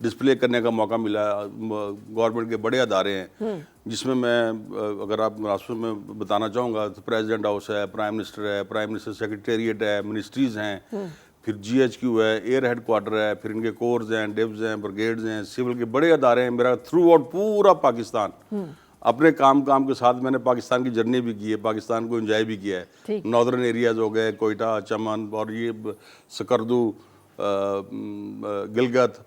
Display کرنے کا موقع ملا. گورنمنٹ کے بڑے ادارے ہیں جس میں اگر آپ مناسب میں بتانا چاہوں گا تو پریزیڈنٹ ہاؤس ہے, پرائم منسٹر ہے, پرائم منسٹر سیکریٹریٹ ہے, منسٹریز ہیں, پھر GHQ ہے, ایئر ہیڈ کوارٹر ہے, پھر ان کے کورز ہیں, ڈیوز ہیں, بریگیڈز ہیں, سول کے بڑے ادارے ہیں. میرا تھرو آؤٹ پورا پاکستان اپنے کام کے ساتھ میں نے پاکستان کی جرنی بھی کی ہے, پاکستان کو انجوائے بھی کیا ہے. ناردرن ایریاز ہو گئے, کوئٹہ, چمن, اور یہ سکردو, گلگت,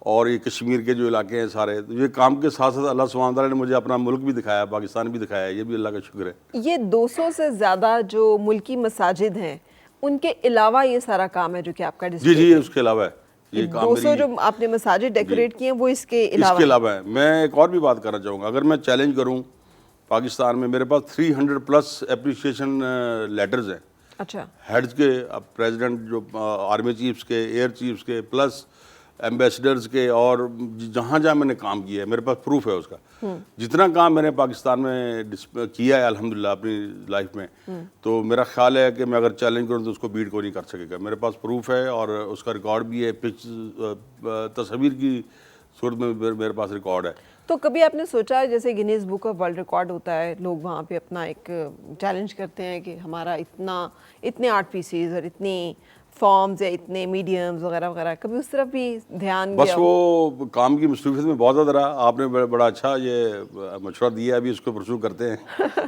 اور یہ کشمیر کے جو علاقے ہیں سارے. یہ کام کے ساتھ ساتھ اللہ سبحانہ تعالیٰ نے مجھے اپنا ملک بھی دکھایا, پاکستان بھی دکھایا, یہ بھی اللہ کا شکر ہے. یہ 200 سے زیادہ جو ملکی مساجد ہیں ان کے علاوہ یہ سارا کام ہے جو کہ آپ کا ڈسپلے جی اس کے علاوہ ہے یہ کام. 200 جو آپ نے مساجد ڈیکوریٹ کیے ہیں وہ اس کے علاوہ ہے. میں ایک اور بھی بات کرنا چاہوں گا, اگر میں چیلنج کروں پاکستان میں, میرے پاس 300+ اپریشیشن لیٹرز ہیں. اچھا. ہیڈز کے, پریزیڈنٹ جو آرمی چیفز کے, ایئر چیفز کے, پلس ایمبیسڈرز کے, اور جہاں میں نے کام کیا ہے میرے پاس پروف ہے اس کا. جتنا کام میں نے پاکستان میں کیا ہے الحمدللہ اپنی لائف میں, تو میرا خیال ہے کہ میں اگر چیلنج کروں تو اس کو بیٹ کوئی نہیں کر سکے گا. میرے پاس پروف ہے اور اس کا ریکارڈ بھی ہے, تصویر کی صورت میں میرے پاس ریکارڈ ہے. تو کبھی آپ نے سوچا جیسے Guinness book of world record ہوتا ہے, لوگ وہاں پہ اپنا ایک چیلنج کرتے ہیں کہ ہمارا اتنے آرٹ پیسز اور اتنی فارمز یا اتنے میڈیمز وغیرہ وغیرہ, کبھی اس طرف بھی دھیان بس وہ کام کی مصروفیت میں بہت زیادہ رہا. آپ نے بڑا اچھا یہ مشورہ دیا ہے, ابھی اس کو پرسو کرتے ہیں.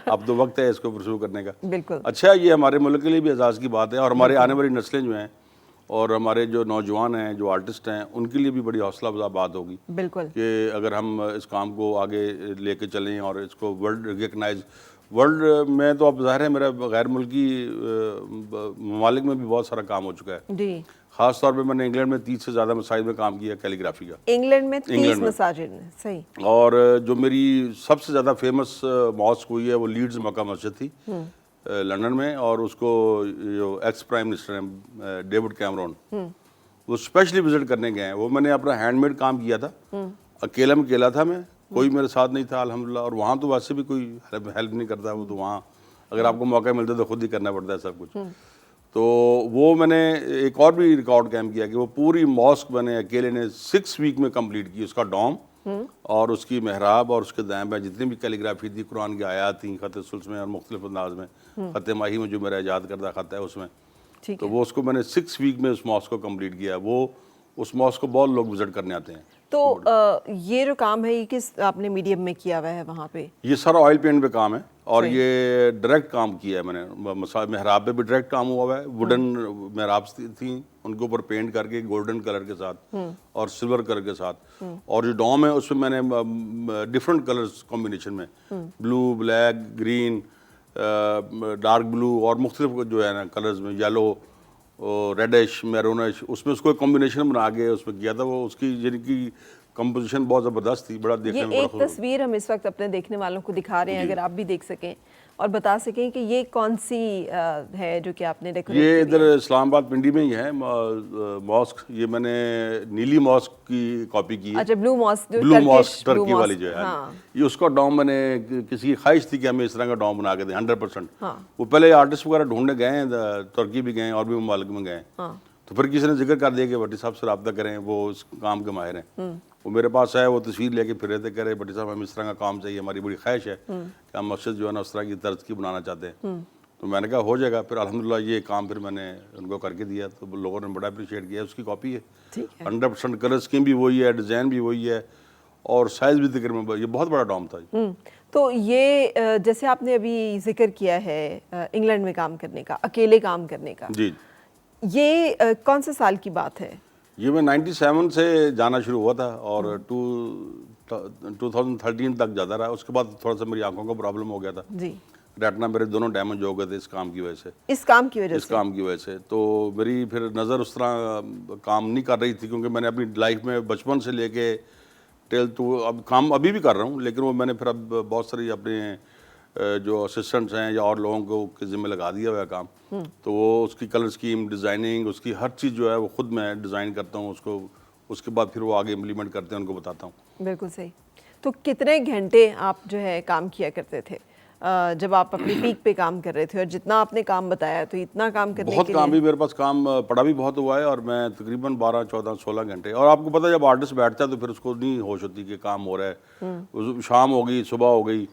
اب تو وقت ہے اس کو پرسو کرنے کا. بالکل اچھا, یہ ہمارے ملک کے لیے بھی اعزاز کی بات ہے, اور ہمارے آنے والی نسلیں جو ہیں اور ہمارے جو نوجوان ہیں, جو آرٹسٹ ہیں, ان کے لیے بھی بڑی حوصلہ افزا بات ہوگی. بالکل کہ اگر ہم اس کام کو آگے لے کے چلیں اور اس کو ورلڈ ریکگنائز, ورلڈ میں تو اب ظاہر ہے میرا غیر ملکی ممالک میں بھی بہت سارا کام ہو چکا ہے. جی. خاص طور پہ میں نے انگلینڈ میں 30 سے زیادہ مساجد میں کام کیا کیلی گرافی کا. انگلینڈ میں 30 مساجد میں. صحیح. اور جو میری سب سے زیادہ فیمس ماسک ہوئی ہے وہ لیڈز مکہ مسجد تھی لنڈن میں, اور اس کو جو ایکس پرائم منسٹر ہیں ڈیوڈ کیمرون وہ اسپیشلی وزٹ کرنے گئے ہیں. وہ میں نے اپنا ہینڈ میڈ کام کیا تھا, اکیلا تھا میں, کوئی میرے ساتھ نہیں تھا الحمدللہ. اور وہاں تو ویسے بھی کوئی ہیلپ نہیں کرتا, وہ تو وہاں اگر آپ کو موقع ملتا تو خود ہی کرنا پڑتا ہے سب کچھ. تو وہ میں نے ایک اور بھی ریکارڈ قائم کیا کہ وہ پوری ماسک میں نے اکیلے نے 6 ویک میں کمپلیٹ کی. اس کا ڈوم اور اس کی محراب اور اس کے دائیں بائیں جتنی بھی کیلی گرافی تھی, قرآن کی آیات تھیں, خط سلس میں اور مختلف انداز میں, خط ماہی میں جو میرا ایجاد کردہ خط ہے اس میں, تو وہ اس کو میں نے 6 ویک میں اس ماسک کو کمپلیٹ کیا. وہ اس ماسک کو بہت لوگ وزٹ کرنے آتے ہیں. تو یہ جو کام ہے یہ کس آپ نے میڈیم میں کیا ہوا ہے وہاں پہ؟ یہ سارا آئل پینٹ پہ کام ہے, اور یہ ڈائریکٹ کام کیا ہے میں نے. محراب پہ بھی ڈائریکٹ کام ہوا ہوا ہے. ووڈن محراب تھیں, ان کے اوپر پینٹ کر کے گولڈن کلر کے ساتھ اور سلور کلر کے ساتھ, اور جو ڈوم ہے اس میں نے ڈفرنٹ کلرز کمبینیشن میں, بلو, بلیک, گرین, ڈارک بلو, اور مختلف جو ہے نا کلرز میں, یلو, ریڈش, میرونش, اس میں اس کو ایک کمبینیشن بنا کے اس میں کیا تھا. وہ اس کی جن کی کمپوزیشن بہت زبردست تھی, بڑا دیکھنے میں. یہ ایک تصویر ہم اس وقت اپنے دیکھنے والوں کو دکھا رہے ہیں, اگر آپ بھی دیکھ سکیں اور بتا سکیں کہ یہ کون سی ہے جو کہ آپ نے ڈیکوریٹ کی. یہ ادھر اسلام آباد پنڈی میں ہی ہے ماسک. یہ میں نے نیلی ماسک کی کاپی کی ہے. اچھا, بلو ماسک, بلو ماسک ٹرکی والی جو ہے, یہ اس کا ڈوم میں نے کسی کی خواہش تھی کہ ہمیں اس طرح کا ڈوم بنا کے دیں 100%. وہ پہلے آرٹسٹ وغیرہ ڈھونڈنے گئے ہیں, ترکی بھی گئے ہیں اور بھی ممالک میں گئے ہیں. تو پھر کسی نے ذکر کر دیا کہ بھٹی صاحب سے رابطہ کریں, وہ اس کام کے ماہر ہیں. وہ میرے پاس ہے, وہ تصویر لے کے پھر رہتے کہہ رہے بھٹی صاحب ہم اس طرح کا کام چاہیے, ہماری بڑی خواہش ہے کہ ہم مسجد جو ہے نا اس طرح کی طرز کی بنانا چاہتے ہیں. تو میں نے کہا ہو جائے گا. پھر الحمدللہ یہ کام پھر میں نے ان کو کر کے دیا, تو لوگوں نے بڑا اپریشیٹ کیا. اس کی کاپی ہے 100%, کلر اسکیم بھی وہی ہے, ڈیزائن بھی وہی ہے, اور سائز بھی تقریباً. یہ بہت بڑا ڈوم تھا. تو یہ جیسے آپ نے ابھی ذکر کیا ہے انگلینڈ میں کام کرنے کا, اکیلے کام کرنے کا, جی, یہ کون سے سال کی بات ہے؟ یہ میں 97 سے جانا شروع ہوا تھا اور 2013 تک جاتا رہا. اس کے بعد تھوڑا سا میری آنکھوں کا پرابلم ہو گیا تھا. جی. ریٹنا میرے دونوں ڈیمیج ہو گئے تھے اس کام کی وجہ سے. اس کام کی وجہ سے تو میری پھر نظر اس طرح کام نہیں کر رہی تھی, کیونکہ میں نے اپنی لائف میں بچپن سے لے کے ٹیل تو اب کام ابھی بھی کر رہا ہوں, لیکن وہ میں نے پھر اب بہت ساری اپنے جو اسسٹنٹس ہیں یا اور لوگوں کو کے ذمہ لگا دیا ہوا کام. تو وہ اس کی کلر اسکیم, ڈیزائننگ, اس کی ہر چیز جو ہے وہ خود میں ڈیزائن کرتا ہوں اس کو. اس کے بعد پھر وہ آگے امپلیمنٹ کرتے ہیں, ان کو بتاتا ہوں. بالکل صحیح. تو کتنے گھنٹے آپ جو ہے کام کیا کرتے تھے جب آپ اپنی پیک پہ کام کر رہے تھے، اور جتنا آپ نے کام بتایا تو اتنا کام کرنے بہت کے کام لیے بھی میرے پاس کام پڑا بھی بہت ہوا ہے، اور میں تقریباً 12 14 16 گھنٹے، اور آپ کو پتہ ہے جب آرٹسٹ بیٹھتا ہے تو پھر اس کو نہیں ہوش ہوتی کہ کام ہو رہا ہے، شام ہو گئی صبح ہو گئی،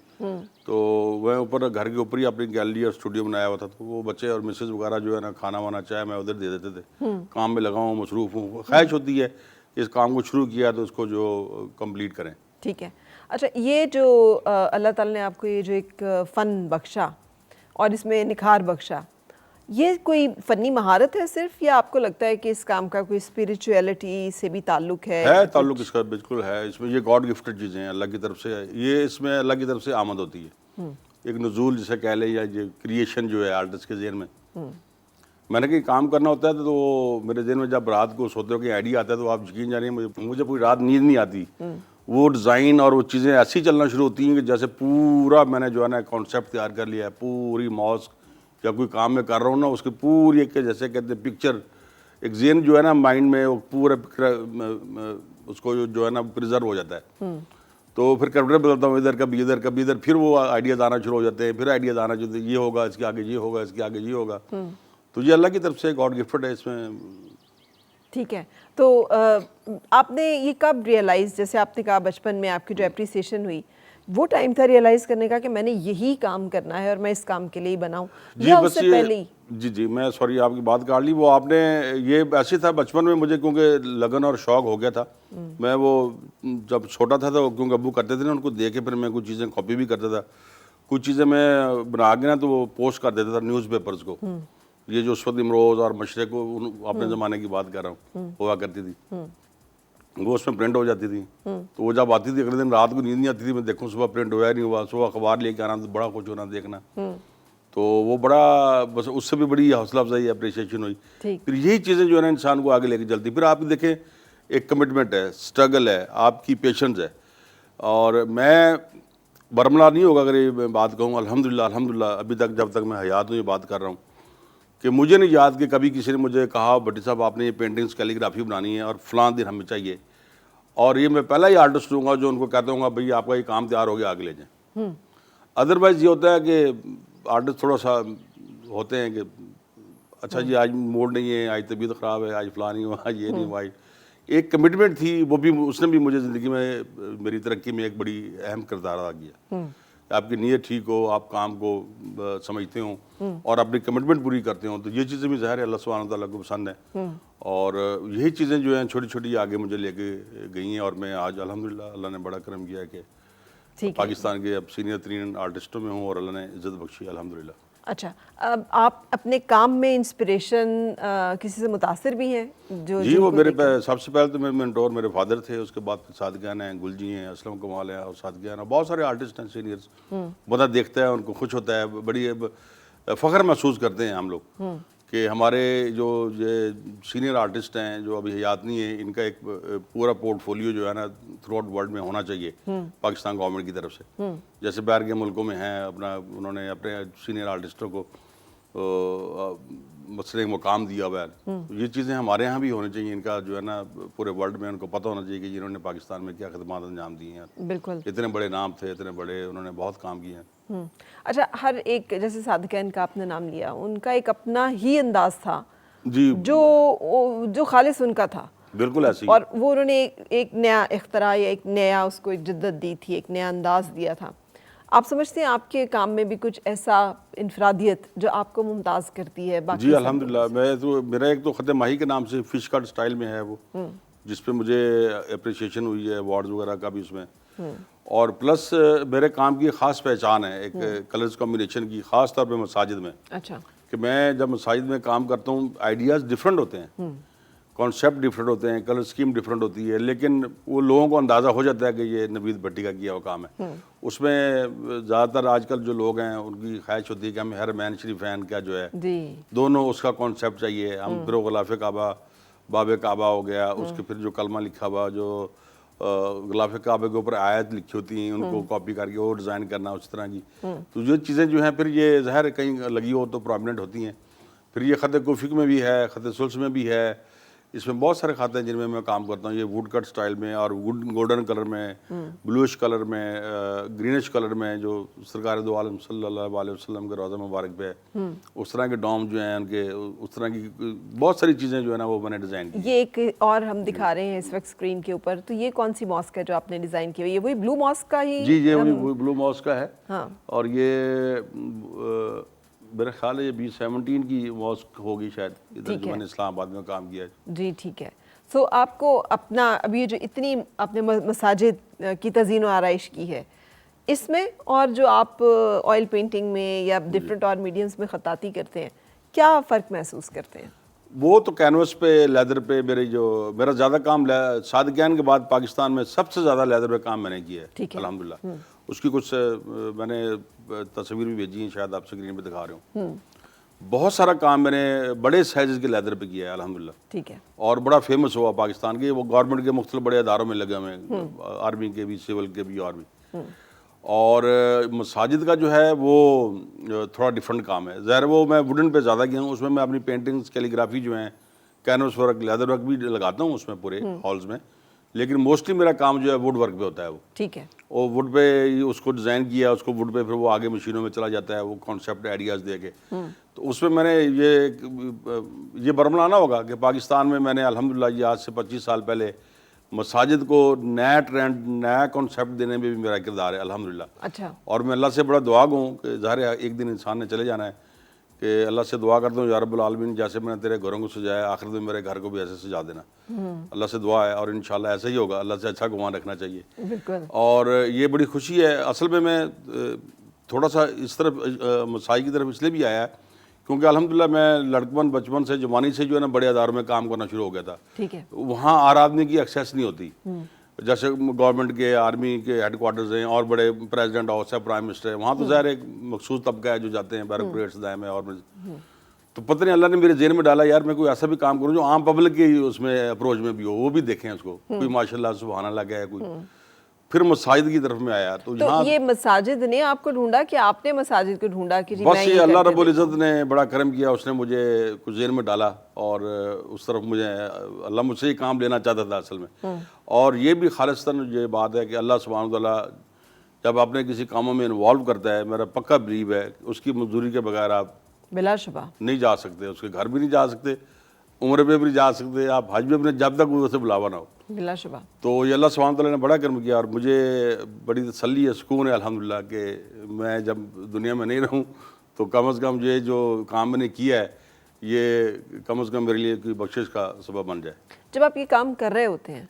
تو میں اوپر گھر کے اوپر ہی اپنی گیلری اور اسٹوڈیو بنایا ہوا تھا، تو وہ بچے اور مسز وغیرہ جو ہے نا کھانا وانا چائے میں ادھر دے دیتے تھے، کام میں لگا ہوں مصروف ہوں، خواہش ہوتی ہے کہ اس کام کو شروع کیا تو اس کو جو کمپلیٹ کریں۔ ٹھیک ہے، اچھا یہ جو اللہ تعالیٰ نے آپ کو یہ جو ایک فن بخشا اور اس میں نکھار بخشا، یہ کوئی فنی مہارت ہے صرف، یا آپ کو لگتا ہے کہ اس کام کا کوئی اسپریچویلٹی سے بھی تعلق ہے؟ تعلق اس کا بالکل ہے، اس میں یہ گاڈ گفٹڈ چیزیں ہیں اللہ کی طرف سے، یہ اس میں اللہ کی طرف سے آمد ہوتی ہے، ایک نزول جسے کہہ لیں، یا یہ کریشن جو ہے آرٹسٹ کے ذہن میں نے کہیں کام کرنا ہوتا ہے تو وہ میرے ذہن میں جب رات کو سوتے ہو کہ آئیڈیا آتا ہے تو آپ یقین جانیں مجھے پوری رات نیند نہیں آتی، وہ ڈیزائن اور وہ چیزیں ایسی چلنا شروع ہوتی ہیں کہ جیسے پورا میں نے جو ہے نا کانسیپٹ تیار کر لیا ہے، پوری ماسک یا کوئی کام میں کر رہا ہوں نا اس کی پوری ایک جیسے کہتے ہیں پکچر، ایک ذہن جو ہے نا مائنڈ میں وہ پورا اس کو جو ہے نا پرزرو ہو جاتا ہے، تو پھر کمپیوٹر بدلتا ہوں ادھر کبھی ادھر کبھی ادھر، پھر وہ آئیڈیاز آنا شروع ہو جاتے ہیں، پھر آئیڈیاز آنا شروع ہوتے ہیں، یہ ہوگا اس کے آگے یہ ہوگا اس کے آگے یہ ہوگا، تو یہ اللہ کی طرف سے گاڈ گفٹڈ ہے اس میں۔ ٹھیک ہے، تو آپ نے یہ کب ریئلائز، جیسے آپ نے کہا بچپن میں آپ کی جو اپریسیشن ہوئی، وہ ٹائم تھا ریئلائز کرنے کا کہ میں نے یہی کام کرنا ہے اور میں اس کام کے لیے ہی بناؤں، یا اس سے پہلے ہی؟ جی میں سوری آپ کی بات کاٹ لی، وہ آپ نے یہ ایسے تھا بچپن میں مجھے کیونکہ لگن اور شوق ہو گیا تھا، میں وہ جب چھوٹا تھا تو کیونکہ ابو کرتے تھے نا ان کو دیکھ کے پھر میں کچھ چیزیں کاپی بھی کرتا تھا، کچھ چیزیں میں بنا کے نا تو وہ پوسٹ کر دیتا تھا نیوز پیپرز کو، یہ جو اس وقت امروز اور مشرق اپنے زمانے کی بات کر رہا ہوں ہوا کرتی تھی، وہ اس میں پرنٹ ہو جاتی تھی، تو وہ جب آتی تھی اگلے دن رات کو نیند نہیں آتی تھی، میں دیکھوں صبح پرنٹ ہوا نہیں ہوا، صبح اخبار لے کے آنا تو بڑا خوش ہونا دیکھنا، تو وہ بڑا بس اس سے بھی بڑی حوصلہ افزائی اپریشیشن ہوئی، پھر یہی چیزیں جو ہے نا انسان کو آگے لے کے چلتی، پھر آپ دیکھیں ایک کمٹمنٹ ہے، اسٹرگل ہے، آپ کی پیشنس ہے، اور میں برملا نہیں ہوگا اگر یہ میں بات کہوں الحمدللہ ابھی تک جب تک میں حیات ہوں یہ بات کر رہا ہوں کہ مجھے نہیں یاد کہ کبھی کسی نے مجھے کہا بھٹی صاحب آپ نے یہ پینٹنگز کیلیگرافی بنانی ہے اور فلاں دن ہمیں چاہیے، اور یہ میں پہلا ہی آرٹسٹ ہوں گا جو ان کو کہتا ہوں گا بھئی آپ کا یہ کام تیار ہو گیا آگے لے جائیں، ادروائز یہ ہوتا ہے کہ آرٹسٹ تھوڑا سا ہوتے ہیں کہ اچھا جی آج موڈ نہیں ہے، آج طبیعت خراب ہے، آج فلاں نہیں ہوا، آج یہ نہیں ہوا، ایک کمٹمنٹ تھی، وہ بھی اس نے بھی مجھے زندگی میں میری ترقی میں ایک بڑی اہم کردار ادا کیا، آپ کی نیت ٹھیک ہو، آپ کام کو سمجھتے ہوں اور اپنی کمٹمنٹ پوری کرتے ہوں، تو یہ چیزیں بھی ظاہر ہے اللہ سبحانہ تعالیٰ کو پسند ہیں، اور یہی چیزیں جو ہیں چھوٹی چھوٹی آگے مجھے لے کے گئی ہیں، اور میں آج الحمدللہ اللہ نے بڑا کرم کیا ہے کہ پاکستان کے اب سینئر ترین آرٹسٹوں میں ہوں اور اللہ نے عزت بخشی الحمدللہ۔ اچھا، اب آپ اپنے کام میں انسپریشن کسی سے متاثر بھی ہیں جو؟ جی وہ میرے سب سے پہلے تو میرے مینٹور میرے فادر تھے، اس کے بعد پھر صادقیان ہیں، گل جی ہیں، اسلم کمال ہیں، اور صادقیان ہیں، بہت سارے آرٹسٹ ہیں سینئرز، بندہ دیکھتا ہے ان کو خوش ہوتا ہے، بڑی فخر محسوس کرتے ہیں ہم لوگ کہ ہمارے جو یہ سینئر آرٹسٹ ہیں جو ابھی حیات نہیں ہیں، ان کا ایک پورا پورٹ فولیو جو ہے نا تھرو آؤٹ ورلڈ میں ہونا چاہیے پاکستان گورنمنٹ کی طرف سے، جیسے باہر کے ملکوں میں ہیں اپنا انہوں نے اپنے سینئر آرٹسٹوں کو مسئلے مقام دیا ہوا ہے، یہ چیزیں ہمارے ہاں بھی ہونی چاہیے، ان کا جو ہے نا پورے ورلڈ میں ان کو پتہ ہونا چاہیے کہ انہوں نے پاکستان میں کیا خدمات انجام دی ہیں، بالکل اتنے بڑے نام تھے، اتنے بڑے انہوں نے بہت کام کیے ہیں۔ اچھا، ہر ایک جیسے صادقین کا آپ نے نام لیا، ان کا ایک اپنا ہی انداز تھا جی جو خالص ان کا تھا، بالکل ایسی، اور وہ انہوں نے ایک نیا اختراع یا ایک نیا اس کو ایک جدت دی تھی، ایک نیا انداز دیا تھا۔ آپ سمجھتے ہیں آپ کے کام میں بھی کچھ ایسا انفرادیت جو آپ کو ممتاز کرتی ہے باقی؟ جی الحمدللہ، میں تو میرا ایک تو خط ماہی کے نام سے فش کٹ سٹائل میں ہے وہ، جس پہ مجھے اپریشیشن ہوئی ہے ایوارڈز وغیرہ کا بھی اس میں، اور پلس میرے کام کی خاص پہچان ہے ایک کلرز کمبینیشن کی، خاص طور پہ مساجد میں، اچھا، کہ میں جب مساجد میں کام کرتا ہوں آئیڈیاز ڈیفرنٹ ہوتے ہیں، کانسیپٹ ڈیفرنٹ ہوتے ہیں، کلر اسکیم ڈیفرنٹ ہوتی ہے، لیکن وہ لوگوں کو اندازہ ہو جاتا ہے کہ یہ نوید بھٹی کا کیا ہوا کام ہے، اس میں زیادہ تر آج کل جو لوگ ہیں ان کی خواہش ہوتی ہے کہ ہمیں ہر مین شریفین کا جو ہے دونوں اس کا کانسیپٹ چاہیے، ہم پھر وہ غلاف کعبہ باب کعبہ ہو گیا، اس کے پھر جو کلمہ لکھا ہوا جو غلاف کعبے کے اوپر آیت لکھی ہوتی ہیں ان کو کاپی کر کے وہ ڈیزائن کرنا اس طرح کی، تو یہ چیزیں جو ہیں پھر یہ ظاہر کہیں لگی ہو تو پرومیننٹ ہوتی ہیں، پھر یہ خط کوفی میں بھی ہے، خط سلس میں بھی ہے، اس میں بہت سارے خاتے ہیں جن میں میں کام کرتا ہوں. یہ ووڈ کٹ سٹائل میں اور گولڈن کلر میں, بلوش کلر میں, گرینش کلر میں, جو سرکار دو عالم صلی اللہ علیہ وسلم کے روضہ مبارک پہ ہے, اس طرح کے ڈوم جو ہیں ان کے, اس طرح کی بہت ساری چیزیں جو ہے نا وہ میں نے ڈیزائن کی. یہ ایک اور ہم دکھا رہے ہیں اس وقت اسکرین کے اوپر, تو یہ کون سی ماسک ہے جو آپ نے ڈیزائن کی ہوئی ہے؟ وہی بلو ماسک کا ہی؟ جی یہ وہی بلو ماسک کا ہے. ہاں. اور یہ میرا خیال ہے یہ 2017 کی ماسک ہوگی شاید, ادھر جو میں نے اسلام آباد میں کام کیا ہے. جی ٹھیک ہے. سو آپ کو اپنا ابھی یہ جو اتنی آپ نے مساجد کی تزئین و آرائش کی ہے, اس میں اور جو آپ آئل پینٹنگ میں یا ڈفرینٹ اور میڈیمز میں خطاطی کرتے ہیں, کیا فرق محسوس کرتے ہیں؟ وہ تو کینوس پہ, لیدر پہ, میرا زیادہ کام صادقین کے بعد پاکستان میں سب سے زیادہ لیدر پہ کام میں نے کیا ہے الحمدللہ. اس کی کچھ میں نے تصویر بھی بھیجی ہیں, شاید آپ اسکرین پہ دکھا رہے ہوں. بہت سارا کام میں نے بڑے سائزز کے لیدر پہ کیا ہے الحمدللہ. ٹھیک ہے. اور بڑا فیمس ہوا پاکستان کے, وہ گورنمنٹ کے مختلف بڑے اداروں میں لگے ہوئے ہیں, آرمی کے بھی, سول کے بھی, اور بھی. اور مساجد کا جو ہے وہ تھوڑا ڈفرینٹ کام ہے. ظاہر وہ میں ووڈن پہ زیادہ کیا ہوں, اس میں اپنی پینٹنگز, کیلیگرافی جو ہیں, کینوس ورک, لیدر ورک بھی لگاتا ہوں اس میں پورے ہالز میں, لیکن موسٹلی میرا کام جو ہے ووڈ ورک پہ ہوتا ہے. وہ ٹھیک ہے, وہ ووڈ پہ اس کو ڈیزائن کیا, اس کو ووڈ پہ, پھر وہ آگے مشینوں میں چلا جاتا ہے, وہ کانسیپٹ آئیڈیاز دے کے. تو اس میں نے یہ برملانا ہوگا کہ پاکستان میں نے الحمدللہ یہ آج سے 25 سال پہلے مساجد کو نیا ٹرینڈ, نیا کانسیپٹ دینے میں بھی میرا کردار ہے الحمدللہ. اچھا. اور میں اللہ سے بڑا دعا گو ہوں کہ ظاہر ہے ایک دن انسان نے چلے جانا ہے, کہ اللہ سے دعا کرتا ہوں یا رب العالمین جیسے میں نے تیرے گھروں کو سجایا, آخرت میں میرے گھر کو بھی ایسے سجا دینا. اللہ سے دعا ہے, اور انشاءاللہ ایسا ہی ہوگا. اللہ سے اچھا گمان رکھنا چاہیے. بالکل. اور یہ بڑی خوشی ہے. اصل میں تھوڑا سا اس طرف مسائی کی طرف اس لیے بھی آیا ہے کیونکہ الحمدللہ میں لڑکپن, بچپن سے, جوانی سے جو ہے نا بڑے اداروں میں کام کرنا شروع ہو گیا تھا. ٹھیک ہے. وہاں ہر آدمی کی ایکسیس نہیں ہوتی, جیسے گورنمنٹ کے, آرمی کے ہیڈ کوارٹرز ہیں, اور بڑے پریزیڈنٹ ہاؤس ہے, پرائم منسٹر ہے, وہاں تو ظاہر ایک مخصوص طبقہ ہے جو جاتے ہیں, بیوروکریٹس دائیں میں. اور تو پتہ نہیں اللہ نے میرے ذہن میں ڈالا یار میں کوئی ایسا بھی کام کروں جو عام پبلک کے اس میں اپروچ میں بھی ہو, وہ بھی دیکھیں اس کو. کوئی ماشاءاللہ سبحان اللہ گیا ہے کوئی. پھر مساجد کی طرف میں آیا. تو یہ مساجد نے آپ کو ڈھونڈا کہ آپ نے مساجد کو ڈھونڈا کہ جی بس یہ اللہ رب العزت نے بڑا کرم کیا, اس نے مجھے کچھ ذہن میں ڈالا, اور اس طرف مجھے اللہ مجھ سے یہ کام لینا چاہتا تھا اصل میں. اور یہ بھی خالصتاً یہ بات ہے کہ اللہ سبحانہ وتعالیٰ جب اپنے کسی کاموں میں انوالو کرتا ہے, میرا پکا بلیو ہے اس کی منظوری کے بغیر آپ بلا شبہ نہیں جا سکتے, اس کے گھر بھی نہیں جا سکتے, عمرے پہ بھی نہیں جا سکتے, آپ حج میں بھی جب تک اسے بلاوا نہ ہو. بلا شبہ. تو یہ اللہ سبحانہ تعالیٰ نے بڑا کرم کیا, اور مجھے بڑی تسلی ہے, سکون ہے الحمدللہ کہ میں جب دنیا میں نہیں رہوں تو کم از کم یہ جو کام میں نے کیا ہے یہ کم از کم میرے لیے کوئی بخشش کا سبب بن جائے. جب آپ یہ کام کر رہے ہوتے ہیں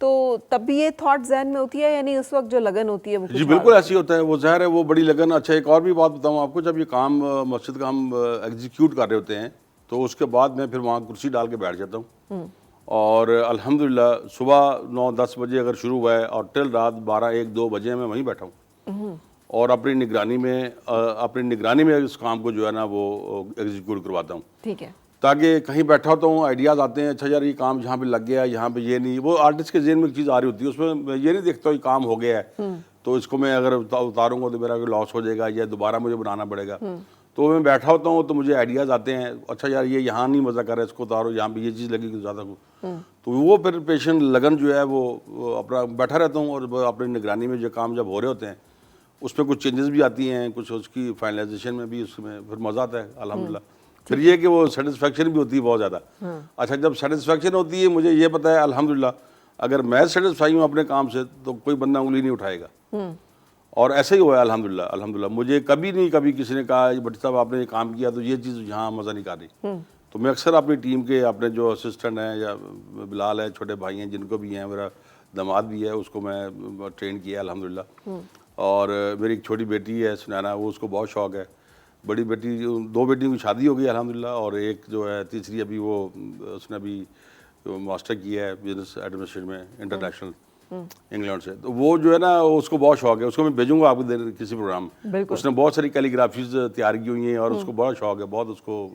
تو تب بھی یہ تھاٹ ذہن میں ہوتی ہے, یعنی اس وقت جو لگن ہوتی ہے وہ جی بالکل ایسی ہوتا ہے, وہ ظاہر ہے وہ بڑی لگن. اچھا ایک اور بھی بات بتاؤں آپ کو, جب یہ کام مسجد کا ہم ایگزیکیوٹ کر رہے ہوتے ہیں تو اس کے بعد میں پھر وہاں کرسی ڈال کے بیٹھ جاتا ہوں, اور الحمدللہ صبح 9-10 بجے اگر شروع ہوا ہے اور ٹل رات 12-1-2 بجے میں وہیں بیٹھا ہوں, اور اپنی نگرانی میں اس کام کو جو ہے نا وہ ایگزیکیوٹ کرواتا ہوں. ٹھیک ہے. تاکہ کہیں بیٹھا ہوتا ہوں, آئیڈیاز آتے ہیں, اچھا یار یہ کام یہاں پہ لگ گیا, یہاں پہ یہ نہیں, وہ آرٹسٹ کے ذہن میں ایک چیز آ رہی ہوتی ہے, اس میں یہ نہیں دیکھتا یہ کام ہو گیا ہے تو اس کو میں اگر اتاروں گا تو میرا لاس ہو جائے گا یا دوبارہ مجھے بنانا پڑے گا. تو میں بیٹھا ہوتا ہوں تو مجھے آئیڈیاز آتے ہیں, اچھا یار یہ یہاں نہیں مزہ کر رہا ہے, اس کو اتارو, یہاں پہ یہ چیز لگے گی زیادہ کو. تو وہ پھر پیشنٹ لگن جو ہے وہ اپنا بیٹھا رہتا ہوں, اور اپنی نگرانی میں جو کام جب ہو رہے ہوتے ہیں اس پہ کچھ چینجز بھی آتی ہیں, کچھ اس کی فائنلائزیشن میں بھی اس میں پھر مزہ آتا ہے الحمدللہ. پھر یہ کہ وہ سیٹسفیکشن بھی ہوتی ہے بہت زیادہ. اچھا جب سیٹسفیکشن ہوتی ہے مجھے یہ پتہ ہے الحمدللہ اگر میں سیٹسفائی ہوں اپنے کام سے تو کوئی بندہ انگلی نہیں اٹھائے گا, اور ایسا ہی ہوا ہے الحمدللہ. مجھے کبھی کسی نے کہا بھٹی صاحب آپ نے یہ کام کیا تو یہ چیز یہاں مزہ نہیں کر رہی, تو میں اکثر اپنی ٹیم کے اپنے جو اسسٹنٹ ہیں یا بلال ہے, چھوٹے بھائی ہیں جن کو بھی ہیں, میرا داماد بھی ہے اس کو میں ٹرین کیا ہے الحمدللہ, اور میری ایک چھوٹی بیٹی ہے سنینا, وہ اس کو بہت شوق ہے. بڑی بیٹی 2 بیٹیوں کی شادی ہو گئی الحمدللہ, اور ایک جو ہے تیسری ابھی وہ اس نے ابھی ماسٹر کیا ہے بزنس ایڈمنسٹریشن میں انٹرنیشنل انگلینڈ سے. تو وہ جو ہے نا اس کو بہت شوق ہے, اس کو میں بھیجوں گا آپ کو کسی پروگرام میں. اس نے بہت ساری کیلیگرافیز تیار کی ہوئی ہیں اور اس کو بہت شوق ہے, بہت اس کو.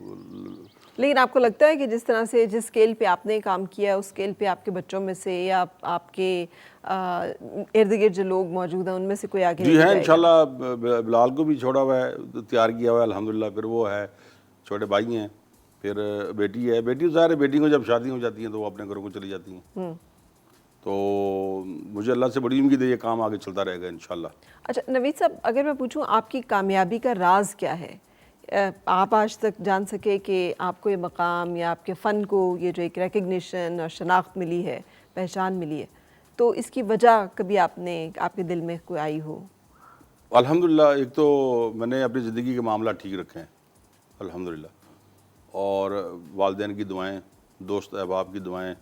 لیکن آپ کو لگتا ہے کہ جس طرح سے جس اسکیل پہ آپ نے کام کیا ہے اس اسکیل پہ آپ کے بچوں میں سے یا آپ کے ارد گرد جو لوگ موجود ہیں ان میں سے کوئی آگے؟ جی ہیں انشاءاللہ, بلال کو بھی چھوڑا ہوا ہے, تیار کیا ہوا ہے الحمدللہ. پھر وہ ہے چھوٹے بھائی ہیں پھر بیٹی ہے. بیٹی ظاہر ہے بیٹی کو جب شادی ہو جاتی ہیں تو وہ اپنے گھروں کو چلی جاتی ہیں. تو مجھے اللہ سے بڑی امید ہے یہ کام آگے چلتا رہے گا انشاءاللہ. اچھا نوید صاحب، اگر میں پوچھوں آپ کی کامیابی کا راز کیا ہے؟ آپ آج تک جان سکے کہ آپ کو یہ مقام یا آپ کے فن کو یہ جو ایک ریکگنیشن اور شناخت ملی ہے، پہچان ملی ہے، تو اس کی وجہ کبھی آپ کے دل میں کوئی آئی ہو؟ الحمدللہ ایک تو میں نے اپنی زندگی کے معاملات ٹھیک رکھے ہیں الحمدللہ، اور والدین کی دعائیں، دوست احباب کی دعائیں،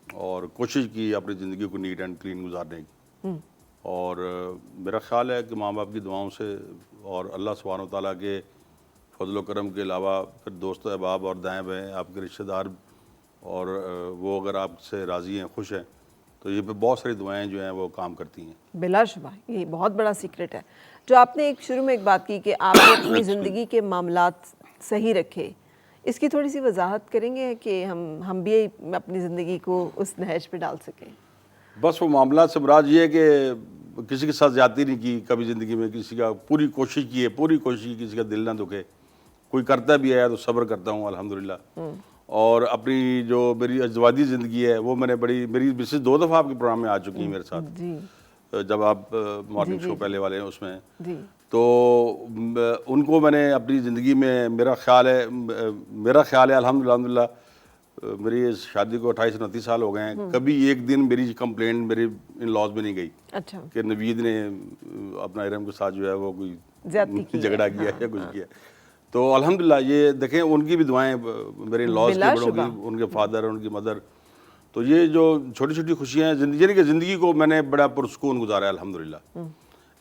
اور کوشش کی اپنی زندگی کو نیٹ اینڈ کلین گزارنے کی. اور میرا خیال ہے کہ ماں باپ کی دعاؤں سے اور اللہ سبحانہ و تعالیٰ کے فضل و کرم کے علاوہ پھر دوست احباب اور دائیں بائیں آپ کے رشتہ دار، اور وہ اگر آپ سے راضی ہیں، خوش ہیں، تو یہ پہ بہت ساری دعائیں جو ہیں وہ کام کرتی ہیں. بلا شبہ یہ بہت بڑا سیکرٹ ہے. جو آپ نے شروع میں ایک بات کی کہ آپ نے اپنی زندگی کے معاملات صحیح رکھے، اس کی تھوڑی سی وضاحت کریں گے کہ ہم بھی اپنی زندگی کو اس نہج پہ ڈال سکیں؟ بس وہ معاملات سے مراد یہ ہے کہ کسی کے ساتھ زیادتی نہیں کی کبھی زندگی میں، کسی کا پوری کوشش کی ہے، پوری کوشش کی کسی کا دل نہ دکھے. کوئی کرتا بھی ہے تو صبر کرتا ہوں الحمدللہ. اور اپنی جو میری ازدواجی زندگی ہے وہ میں نے میری مسز 2 دفعہ آپ کے پروگرام میں آ چکی ہیں میرے ساتھ. جی جب آپ مارننگ شو پہلے والے ہیں اس میں، جی تو ان کو میں نے اپنی زندگی میں میرا خیال ہے الحمدللہ میری اس شادی کو 28-29 سال ہو گئے ہیں، کبھی ایک دن میری کمپلینٹ میرے ان لاز میں نہیں گئی اچھا کہ نوید نے اپنا ارم کے ساتھ جو ہے وہ کوئی زیادتی کی ہے. جھگڑا کیا یا کچھ کیا. تو الحمدللہ یہ دیکھیں ان کی بھی دعائیں میرے ان لاز بلا کے بڑوں کی، شبہ. ان کے فادر ان کی مدر. تو یہ جو چھوٹی چھوٹی خوشیاں ہیں یعنی کہ زندگی کو میں نے بڑا پرسکون گزارا ہے الحمدللہ.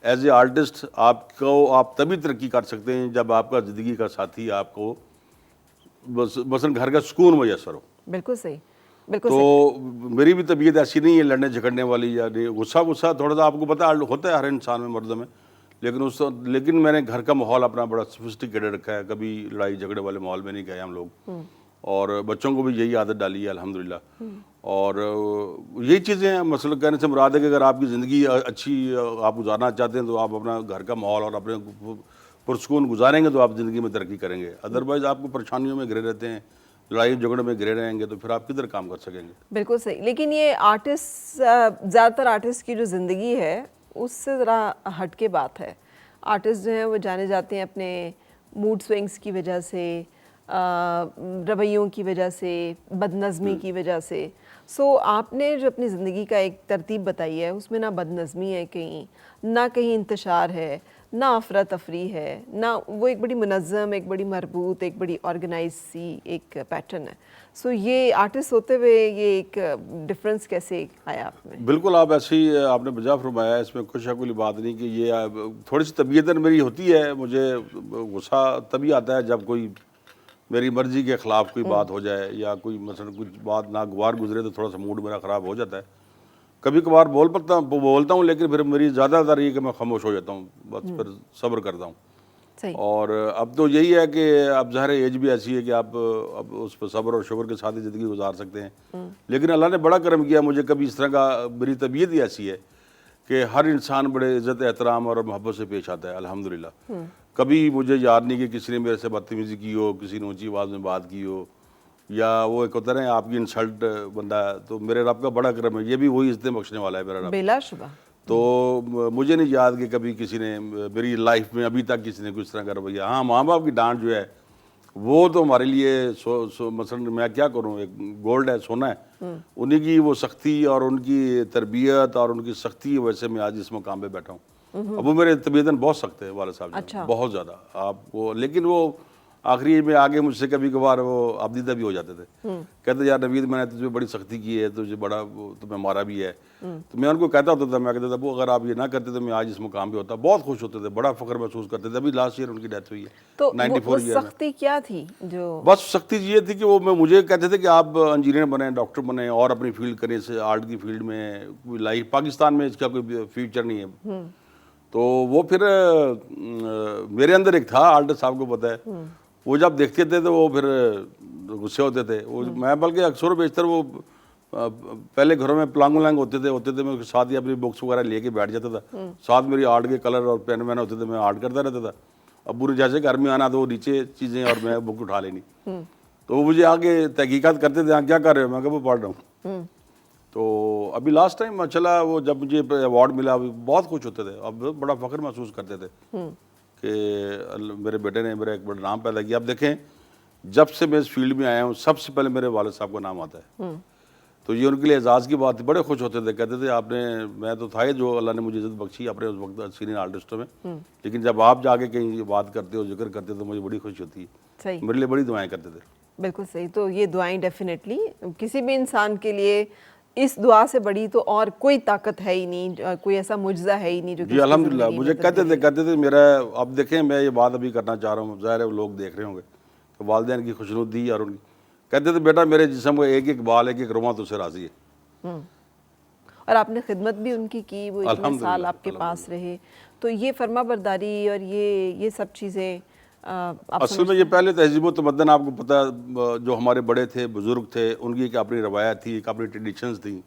ایز اے آرٹسٹ آپ تبھی ترقی کر سکتے ہیں جب آپ کا زندگی کا ساتھی آپ کو مثلا گھر کا سکون میسر ہو. بالکل صحیح، بالکل تو صحیح. میری بھی طبیعت ایسی نہیں ہے لڑنے جھگڑنے والی، یا غصہ تھوڑا سا آپ کو پتہ ہوتا ہے ہر انسان میں، مرد میں، لیکن میں نے گھر کا ماحول اپنا بڑا سوفسٹیکیٹڈ رکھا ہے. کبھی لڑائی جھگڑے والے ماحول میں نہیں گئے ہم لوگ، اور بچوں کو بھی یہی عادت ڈالی ہے الحمدللہ. اور یہی چیزیں ہیں. مثلا کہنے سے مراد ہے کہ اگر آپ کی زندگی اچھی آپ گزارنا چاہتے ہیں تو آپ اپنا گھر کا ماحول اور اپنے پرسکون گزاریں گے تو آپ زندگی میں ترقی کریں گے. ادروائز آپ کو پریشانیوں میں گھرے رہتے ہیں، لڑائی جھگڑے میں گھرے رہیں گے، تو پھر آپ کدھر کام کر سکیں گے؟ بالکل صحیح. لیکن یہ آرٹسٹ، زیادہ تر آرٹسٹ کی جو زندگی ہے اس سے ذرا ہٹ کے بات ہے. آرٹسٹ جو ہیں وہ جانے جاتے ہیں اپنے موڈ سوئنگس کی وجہ سے، رویوں کی وجہ سے، بد نظمی کی وجہ سے. سو آپ نے جو اپنی زندگی کا ایک ترتیب بتائی ہے اس میں نہ بد نظمی ہے کہیں، نہ کہیں انتشار ہے، نہ افراتفری ہے، نہ وہ ایک بڑی منظم، ایک بڑی مربوط، ایک بڑی آرگنائز سی ایک پیٹرن ہے. سو یہ آرٹسٹ ہوتے ہوئے یہ ایک ڈفرینس کیسے آیا آپ میں؟ بالکل آپ ایسے ہی آپ نے بجا فرمایا. اس میں کوئی شک والی بات نہیں کہ یہ تھوڑی سی طبیعتاً میری ہوتی ہے. مجھے غصہ تبھی آتا ہے جب کوئی میری مرضی کے خلاف کوئی بات ہو جائے، یا کوئی مثلا کچھ بات ناگوار گزرے تو تھوڑا سا موڈ میرا خراب ہو جاتا ہے. کبھی کبھار بولتا ہوں لیکن پھر میری زیادہ تر یہ کہ میں خاموش ہو جاتا ہوں، بس پھر صبر کرتا ہوں. صحیح. اور اب تو یہی ہے کہ اب ظاہر ایج بھی ایسی ہے کہ آپ اب اس پہ صبر اور شکر کے ساتھ ہی زندگی گزار سکتے ہیں. لیکن اللہ نے بڑا کرم کیا مجھے، کبھی اس طرح کا میری طبیعت ہی ایسی ہے کہ ہر انسان بڑے عزت احترام اور محبت سے پیش آتا ہے الحمدللہ. کبھی مجھے یاد نہیں کہ کسی نے میرے سے بدتمیزی کی ہو، کسی نے اونچی آواز میں بات کی ہو، یا وہ ایک ہوتا ہے آپ کی انسلٹ بندہ ہے. تو میرے رب کا بڑا کرم ہے، یہ بھی وہی عزتیں بخشنے والا ہے میرا رب. بلا شبہ. تو مجھے نہیں یاد کہ کبھی کسی نے میری لائف میں ابھی تک کسی نے کچھ طرح کا رویہ. ہاں ماں باپ کی ڈانٹ جو ہے وہ تو ہمارے لیے مثلا میں کیا کروں، ایک گولڈ ہے، سونا ہے. انہیں کی وہ سختی اور ان کی تربیت اور ان کی سختی کی وجہ سے میں آج اس مقام پہ بیٹھا ہوں. اب وہ میرے طبیعتاً بہت سخت ہے والد صاحب جو بہت زیادہ آپ کو، لیکن وہ آخری میں آگے مجھ سے کبھی کبھار وہ آبدیدہ بھی ہو جاتے تھے. کہتے یار نوید میں نے تجھے بڑی سختی کی ہے، تجھے بڑا تمہیں مارا بھی ہے. تو میں ان کو کہتا ہوتا تھا، میں کہتا تھا وہ اگر آپ یہ نہ کرتے تو میں آج اس مقام پہ ہوتا. بہت خوش ہوتے تھے، بڑا فخر محسوس کرتے تھے. ابھی لاسٹ ایئر ان کی ڈیتھ ہوئی ہے، تو 94 وہ ایئر میں. سختی کیا تھی جو؟ بس سختی یہ تھی کہ وہ مجھے کہتے تھے کہ آپ انجینئر بنیں، ڈاکٹر بنیں، اور اپنی فیلڈ کریں، سے آرٹ کی فیلڈ میں کوئی لائف پاکستان میں اس کا کوئی فیوچر نہیں ہے. تو وہ پھر میرے اندر ایک تھا، آرٹسٹ صاحب کو پتہ ہے، وہ جب دیکھتے تھے تو وہ پھر غصے ہوتے تھے. میں بلکہ اکثر و بیشتر وہ پہلے گھروں میں پلانگ ولانگ ہوتے تھے میں ساتھ ہی اپنی بکس وغیرہ لے کے بیٹھ جاتا تھا. ساتھ میری آرٹ کے کلر اور پین وین ہوتے تھے، میں آرٹ کرتا رہتا تھا. ابو نے جیسے گھر میں آنا تو وہ نیچے چیزیں اور میں بک اٹھا لینی. تو وہ مجھے آگے تحقیقات کرتے تھے کیا کر رہے ہو، میں کہا وہ پڑھ رہا ہوں. تو ابھی لاسٹ ٹائم چلا وہ جب مجھے ایوارڈ ملا بہت خوش ہوتے تھے، اب بڑا فخر محسوس کرتے تھے کہ میرے بیٹے نے میرا ایک بڑا نام پیدا کیا. اب دیکھیں جب سے میں اس فیلڈ میں آیا ہوں سب سے پہلے میرے والد صاحب کا نام آتا ہے. تو یہ ان کے لیے اعزاز کی بات تھی، بڑے خوش ہوتے تھے، کہتے تھے آپ نے، میں تو تھا ہی جو اللہ نے مجھے عزت بخشی اپنے اس وقت سینئر آرٹسٹوں میں، لیکن جب آپ جا کے کہیں بات کرتے ہو ذکر کرتے ہو تو مجھے بڑی خوشی ہوتی ہے. صحیح، میرے لیے بڑی دعائیں کرتے تھے. بالکل صحیح. تو یہ دعائیں ڈیفینیٹلی کسی بھی انسان کے لیے اس دعا سے بڑی تو اور کوئی طاقت ہے ہی نہیں، کوئی ایسا معجزہ ہے ہی نہیں جو جی الحمدللہ. مجھے کہتے تھے میرا، اب دیکھیں میں یہ بات ابھی کرنا چاہ رہا ہوں، ظاہر ہے وہ لوگ دیکھ رہے ہوں گے کہ والدین کی خوشنودی اور ان کی، کہتے تھے بیٹا میرے جسم کا ایک ایک بال ایک ایک رواں تو سے راضی ہے. اور آپ نے خدمت بھی ان کی وہ اتنے سال آپ کے پاس رہے. تو یہ فرما برداری اور یہ سب چیزیں اصل میں یہ پہلے تہذیب و تمدن، آپ کو پتہ جو ہمارے بڑے تھے بزرگ تھے ان کی ایک اپنی روایت تھی، ایک اپنی ٹریڈیشنز تھیں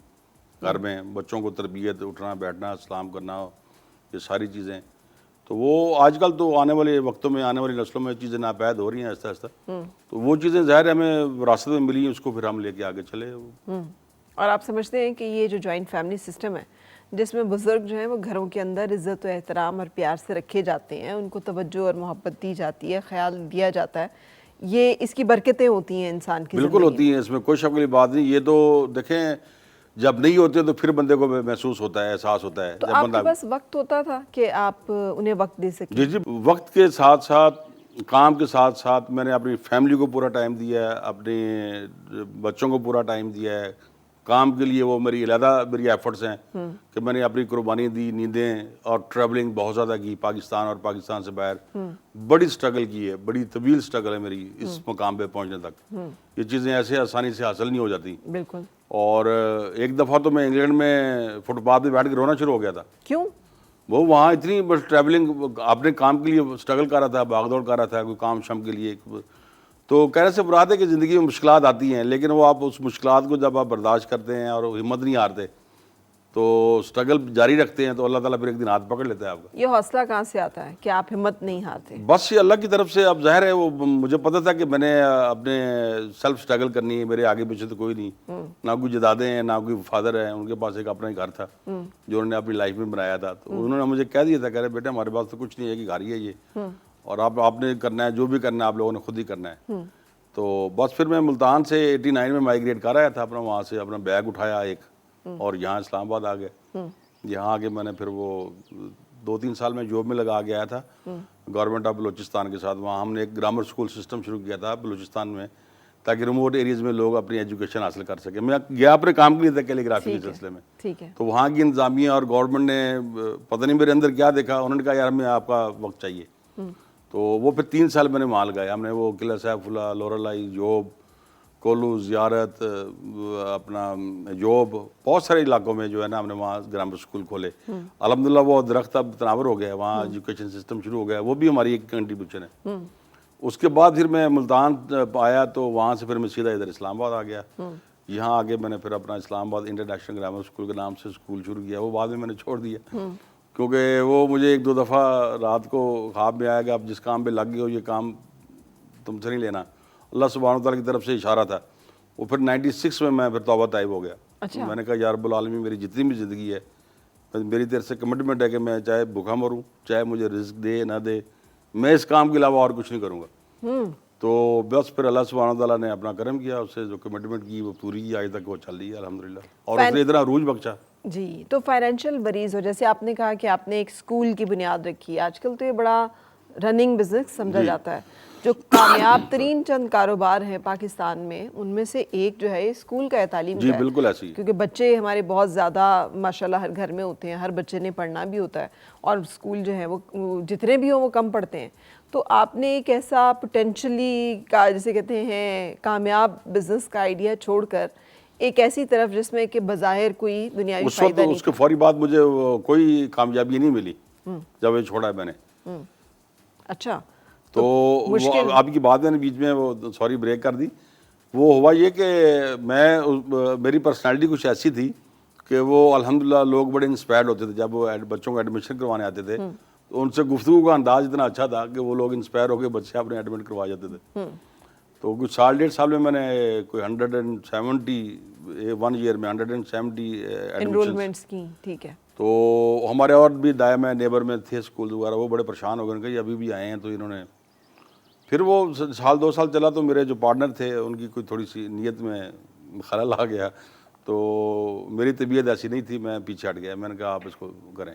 گھر میں، بچوں کو تربیت، اٹھنا بیٹھنا، سلام کرنا، یہ ساری چیزیں. تو وہ آج کل تو آنے والے وقتوں میں آنے والی نسلوں میں چیزیں ناپید ہو رہی ہیں آہستہ آہستہ. تو وہ چیزیں ظاہر ہمیں وراثت میں ملی ہیں، اس کو پھر ہم لے کے آگے چلے. اور آپ سمجھتے ہیں کہ یہ جو جوائنٹ فیملی سسٹم ہے جس میں بزرگ جو ہیں وہ گھروں کے اندر عزت و احترام اور پیار سے رکھے جاتے ہیں، ان کو توجہ اور محبت دی جاتی ہے، خیال دیا جاتا ہے، یہ اس کی برکتیں ہوتی ہیں انسان کی بالکل ہوتی ہیں، اس میں کوئی شک والی بات نہیں. یہ تو دیکھیں جب نہیں ہوتے تو پھر بندے کو محسوس ہوتا ہے، احساس ہوتا ہے. تو جب آپ بندہ کے پاس وقت ہوتا تھا کہ آپ انہیں وقت دے سکیں؟ جی وقت کے ساتھ ساتھ کام کے ساتھ ساتھ میں نے اپنی فیملی کو پورا ٹائم دیا ہے، اپنے بچوں کو پورا ٹائم دیا ہے. کام کے لیے وہ میری علیحدہ میری ایفرٹس ہیں کہ میں نے اپنی قربانی دی، نیندیں اور ٹریولنگ بہت زیادہ کی پاکستان اور پاکستان سے باہر. بڑی سٹرگل کی ہے، بڑی طویل سٹرگل ہے میری اس مقام پہ پہنچنے تک. یہ چیزیں ایسے آسانی سے حاصل نہیں ہو جاتی. بالکل. اور ایک دفعہ تو میں انگلینڈ میں فٹ پاتھ پہ بیٹھ کے رونا شروع ہو گیا تھا. کیوں؟ وہ وہاں اتنی بس ٹریولنگ، اپنے کام کے لیے سٹرگل کر رہا تھا، بھاگ دوڑ کر رہا تھا، کوئی کام شام کے لیے. تو کہنے سے مراد ہے کہ زندگی میں مشکلات آتی ہیں، لیکن وہ آپ اس مشکلات کو جب آپ برداشت کرتے ہیں اور ہمت نہیں ہارتے تو سٹرگل جاری رکھتے ہیں تو اللہ تعالیٰ پھر ایک دن ہاتھ پکڑ لیتا ہے آپ کا. یہ حوصلہ کہاں سے آتا ہے کہ آپ ہمت نہیں ہارتے؟ بس یہ اللہ کی طرف سے. اب ظاہر ہے وہ مجھے پتہ تھا کہ میں نے اپنے سیلف سٹرگل کرنی ہے، میرے آگے پیچھے تو کوئی نہیں، نہ کوئی جدادیں ہیں، نہ کوئی فادر ہیں. ان کے پاس ایک اپنا ہی گھر تھا جو انہوں نے اپنی لائف میں بنایا تھا. تو انہوں نے مجھے کہہ دیا تھا، کہہ رہے بیٹا ہمارے پاس تو کچھ نہیں ہے، کہ گھر ہی ہے یہ، اور آپ نے کرنا ہے، جو بھی کرنا ہے آپ لوگوں نے خود ہی کرنا ہے. تو بس پھر میں ملتان سے 89 میں مائیگریٹ کر آیا تھا اپنا، وہاں سے اپنا بیگ اٹھایا ایک اور یہاں اسلام آباد آ گیا. یہاں آگے میں نے پھر وہ 2-3 سال میں جاب میں لگا کے آیا تھا گورنمنٹ آف بلوچستان کے ساتھ. وہاں ہم نے ایک گرامر اسکول سسٹم شروع کیا تھا بلوچستان میں تاکہ ریموٹ ایریز میں لوگ اپنی ایجوکیشن حاصل کر سکیں. میں گیا اپنے کام کے لیے تھا کیلیگرافی کے سلسلے میں. ٹھیک ہے. تو وہاں کی انتظامیہ اور گورنمنٹ نے پتہ نہیں میرے اندر کیا دیکھا، انہوں نے کہا یار ہمیں آپ کا وقت چاہیے. تو وہ پھر 3 سال میں نے وہاں لگایا. ہم نے وہ قلعہ سیف اللہ، لورلائی، جوب، کولو، زیارت، اپنا جوب، بہت سارے علاقوں میں جو ہے نا ہم نے وہاں گرامر اسکول کھولے. الحمدللہ وہ درخت اب تناور ہو گیا ہے، وہاں ایجوکیشن سسٹم شروع ہو گیا ہے، وہ بھی ہماری ایک کنٹریبیوشن ہے. اس کے بعد پھر میں ملتان آیا تو وہاں سے پھر میں سیدھا ادھر اسلام آباد آ گیا. یہاں آگے میں نے پھر اپنا اسلام آباد انٹرنیشنل گرامر اسکول کے نام سے اسکول شروع کیا. وہ بعد میں نے چھوڑ دیا کیونکہ وہ مجھے 1-2 دفعہ رات کو خواب میں آیا کہ آپ جس کام پہ لگ گئے ہو یہ کام تم سے نہیں لینا. اللہ سبحانہ تعالیٰ کی طرف سے اشارہ تھا. وہ پھر 96 میں پھر توبہ طائب ہو گیا. میں نے کہا یا رب العالمین میری جتنی بھی زندگی ہے میری طرف سے کمٹمنٹ ہے کہ میں چاہے بھوکا مروں، چاہے مجھے رزق دے نہ دے، میں اس کام کے علاوہ اور کچھ نہیں کروں گا. تو بس پھر اللہ سبحانہ تعالیٰ نے اپنا کرم کیا، اس سے جو کمٹمنٹ کی وہ پوری کی، آج تک وہ چل رہی ہے الحمدللہ، اور اس نے اتنا عروج بخشا. جی تو فائنینشیل وریز ہو، جیسے آپ نے کہا کہ آپ نے ایک اسکول کی بنیاد رکھی. آج کل تو یہ بڑا رننگ بزنس سمجھا جاتا ہے. جو کامیاب ترین چند کاروبار ہیں پاکستان میں ان میں سے ایک جو ہے اسکول کا ہے، تعلیم کا ہے. جی بالکل ایسی ہی، کیونکہ بچے ہمارے بہت زیادہ ماشاءاللہ ہر گھر میں ہوتے ہیں، ہر بچے نے پڑھنا بھی ہوتا ہے، اور اسکول جو ہے وہ جتنے بھی ہوں وہ کم پڑھتے ہیں. تو آپ نے ایک ایسا پوٹینشلی کا جسے کہتے ہیں کامیاب بزنس کا آئیڈیا چھوڑ کر ایک ایسی طرف جس میں کہ بظاہر کوئی دنیاوی فائدہ نہیں. اس کے فوری بعد مجھے کوئی کامیابی نہیں ملی جب یہ چھوڑا ہے میں نے. اچھا تو آپ کی بات ہے نا بیچ میں وہ سوری بریک کر دی. وہ ہوا یہ کہ میری پرسنالٹی کچھ ایسی تھی کہ وہ الحمدللہ لوگ بڑے انسپائرڈ ہوتے تھے جب وہ بچوں کو ایڈمیشن کروانے آتے تھے. تو ان سے گفتگو کا انداز اتنا اچھا تھا کہ وہ لوگ انسپائر ہو کے بچے اپنے ایڈمٹ کروا جاتے تھے. تو کچھ سال 1.5 سال میں نے کوئی 170 1 ایئر میں 170 ایڈمیشن. انرولمنٹس کی. ٹھیک ہے. تو ہمارے اور بھی دائیں میں نیبر میں تھے اسکول وغیرہ, وہ بڑے پریشان ہو گئے کہ یہ ابھی بھی آئے ہیں. تو انہوں نے پھر وہ سال 2 سال چلا تو میرے جو پارٹنر تھے ان کی کوئی تھوڑی سی نیت میں خلل آ گیا. تو میری طبیعت ایسی نہیں تھی, میں پیچھے ہٹ گیا. میں نے کہا آپ اس کو کریں.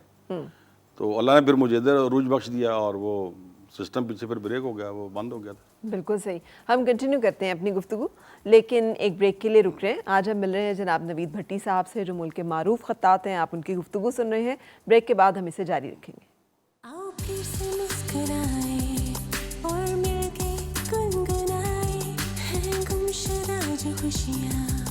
تو اللہ نے پھر مجھے ادھر عروج بخش دیا اور وہ سسٹم پیچھے پھر بریک ہو گیا, وہ بند ہو گیا تھا. بالکل صحیح. ہم کنٹینیو کرتے ہیں اپنی گفتگو, لیکن ایک بریک کے لیے رک رہے ہیں. آج ہم مل رہے ہیں جناب نوید بھٹی صاحب سے, جو ملک کے معروف خطاط ہیں. آپ ان کی گفتگو سن رہے ہیں. بریک کے بعد ہم اسے جاری رکھیں گے. آؤ پھر سے مسکرائیں اور مل کے گنگنائیں, ہیں گمشدہ جو خوشیاں